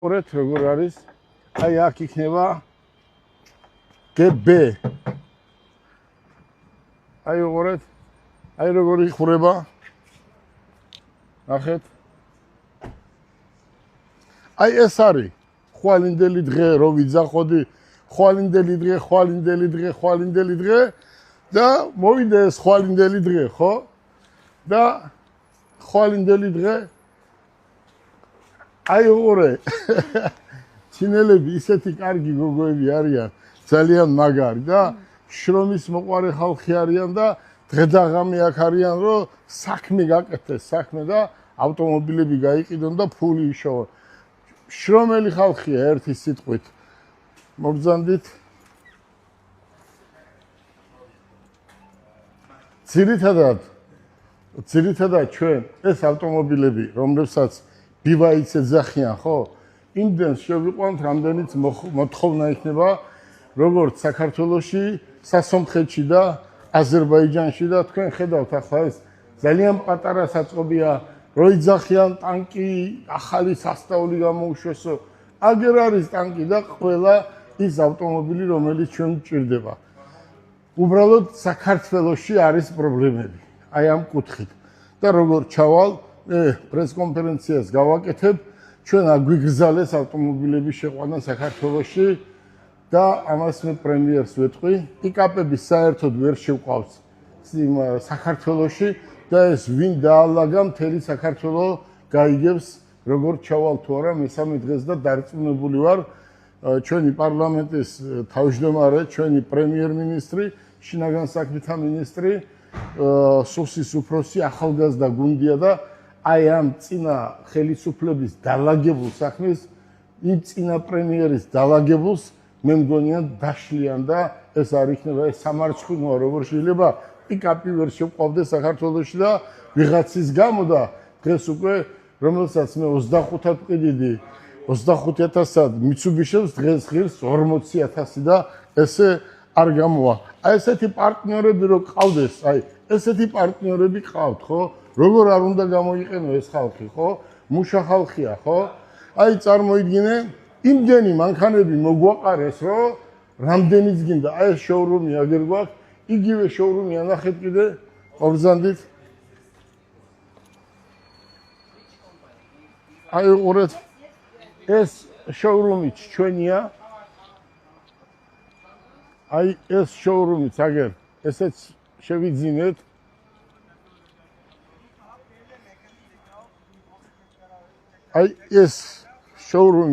ყურეთ როგორ არის აი აქ იქნება GB აი ყურეთ აი როგორ იხურება ნახეთ აი ეს არის ხვალინდელი დღე რო ვიძახოდი ხვალინდელი დღე და მოვიდა ეს ხვალინდელი დღე ხო და ხვალინდელი დღე აი უყურე ჩინელები ისეთი კარგი გოგოები არიან ძალიან მაგარი და შრომის მოყვარე ხალხი არიან და დღედაღამე აქ არიან რომ საქმე გაკეთეს საქმე და ავტომობილები გაიყიდონ და ფული იშოვონ შრომელი ხალხია ერთი სიტყვით მოგზანდით ძირითადად ჩვენ ეს ავტომობილები რომლებსაც ბივაიც ეძახიან ხო იმდენს შევიყვანთ რამდენიც მოთხოვნა იქნება როგორც საქართველოში სასომხეთში და აზერბაიჯანში და თქვენ ხედავთ ახლა ეს ძალიან პატარა საწყობია რო იძახიან ტანკი ახალი სასწაული გამოუშვესო აგერ არის ტანკი და ყველა ის ავტომობილი რომელიც ჩვენ გვჭირდება უბრალოდ საქართველოში არის პრობლემები აი ამ კუთხით და როგორ ჩავალ პრესკონფერენციას გავაკეთებ ჩვენ აგვიგზალეს ავტომობილების შეყვანა საქართველოში და ამას მე პრემიერს ვეთყვი პიკაპები საერთოდ ვერ შევყავს საქართველოში და ეს ვინ დაალაგა მთელი საქართველო გაიგებს როგორ ჩავალ თუ არა მესამე დღეს და დარწმუნებული ვარ ჩვენი პარლამენტის თავმჯდომარე ჩვენი პრემიერ-მინისტრი შინაგან საქმეთა მინისტრი სუსის უფროსი ახალგაზრდა გუნდია და აი ამ წინა ხელისუფლების დალაგებულ საქმეს იმ წინა პრემიერის დალაგებულს მე მგონია დაშლიან და ეს არ იქნება ეს სამარცხვინოა როგორ შეიძლება პიკაპი ვერ შევყავდეს საქართველოში და ვიღაცის გამო და დღეს უკვე რომელსაც მე 25-ად ვყიდიდი 25,000-ად მიცუბიშებს დღეს ღირს 40,000 და ესე არ გამოვა აი ესეთი პარტნიორები რო ყავდეს აი ესეთი პარტნიორები ყავთ ხო როგორ არ უნდა გამოიყენო ეს ხალხი ხო მუშა ხალხია ხო აი წარმოიდგინე იმდენი მანქანები მოგვაყარეს რომ რამდენიც გინდა აი ეს შოურუმი აგერ გვაქვს იგივე შოურუმი ანახეთ კიდე ყორზანდით აი უყურეთ ეს შოურუმი ჩვენია აი ეს შოურუმიც აგერ ესეც შევიძინეთ აი ეს შოურუმი